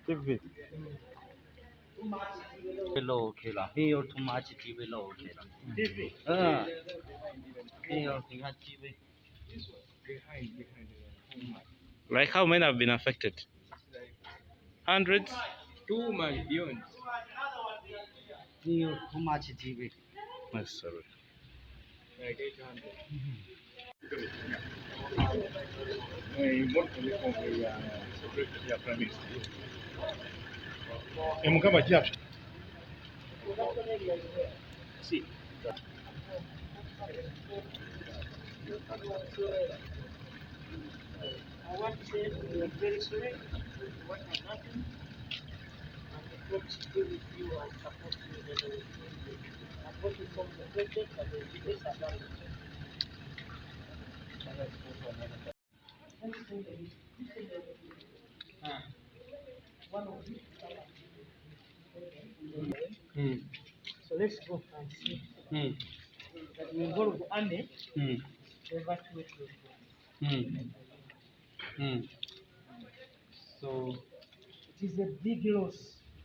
TV. Below okay lah. Here too much TV below okay lah. TV. Here tinggal TV. Like how many have been affected? Hundreds? 2 million. Here too much TV. Yes, sorry. Like 800. See. I want to say we are very sorry for what has happened. And God to be with you and support you the way and what you from the president and the leaders about it. One of these. So let's go and see that we involve army to evacuate those. So it is a big loss.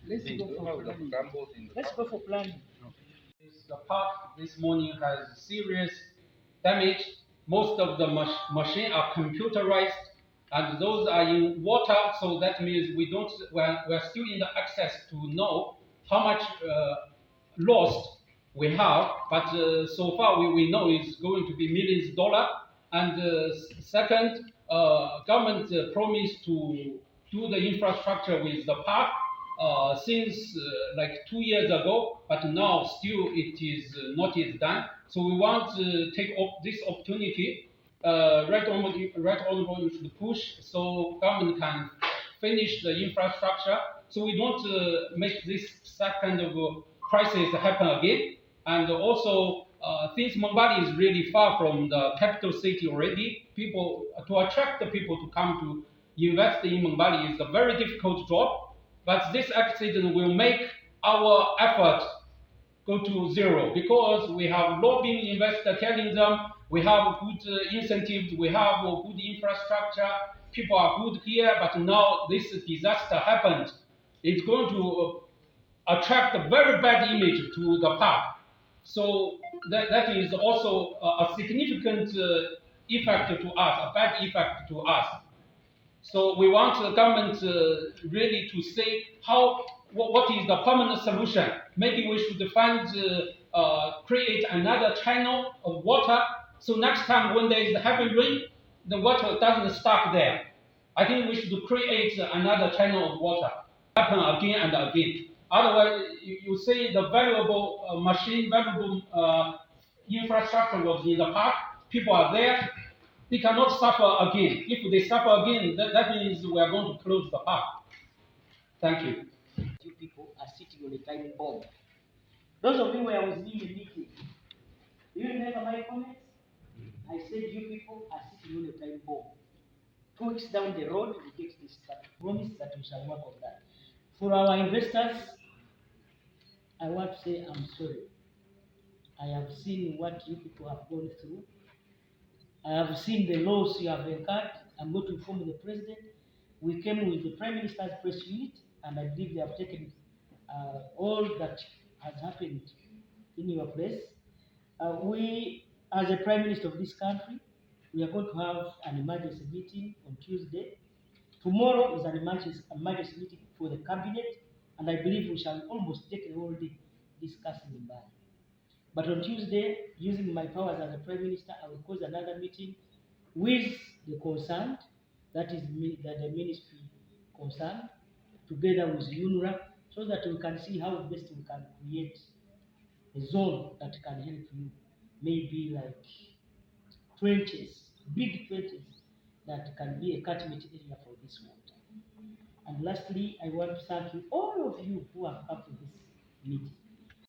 Let's go for planning. Let's go for planning. The park this morning has serious damage. Most of the machines are computerized, and those are in water. So that means we're still in the access to know how much lost we have. But so far we know it's going to be millions of dollars. And second, government promised to do the infrastructure with the park since like 2 years ago, but now still it is not yet done. So we want to take this opportunity. Right honorable, you should push so government can finish the infrastructure, so we don't make this kind of crisis happen again. And also, since Mbale is really far from the capital city already, to attract the people to come to invest in Mbale is a very difficult job. But this accident will make our effort go to zero, because we have lobbying investors telling them we have good incentives, we have good infrastructure, people are good here, but now this disaster happened. It's going to attract a very bad image to the park. So that is also a significant effect to us, a bad effect to us. So we want the government really to say what is the permanent solution. Maybe we should create another channel of water, so next time when there is heavy rain, the water doesn't stuck there. I think we should create another channel of water, happen again and again. Otherwise, you say the valuable infrastructure was in the park, people are there, they cannot suffer again. If they suffer again, that means we are going to close the park. Thank you. You people are sitting on a time bomb. Those of you who I was in the meeting, do you remember my comments? I said you people are sitting on a time bomb. 2 weeks down the road, we get this promise that we shall work on that. For our investors, I want to say I'm sorry. I have seen what you people have gone through. I have seen the loss you have incurred. I'm going to inform the president. We came with the Prime Minister's press unit, and I believe they have taken all that has happened in your place. We, as a Prime Minister of this country, we are going to have an emergency meeting on Tuesday. Tomorrow is an emergency meeting for the cabinet, and I believe we shall almost take the whole day discussing Mbale. But on Tuesday, using my powers as a Prime Minister, I will cause another meeting with the concerned, that is the ministry concerned, together with UNRWA, so that we can see how best we can create a zone that can help you, maybe like trenches, big trenches, that can be a catchment area for this water. And lastly, I want to thank you, all of you who have come to this meeting.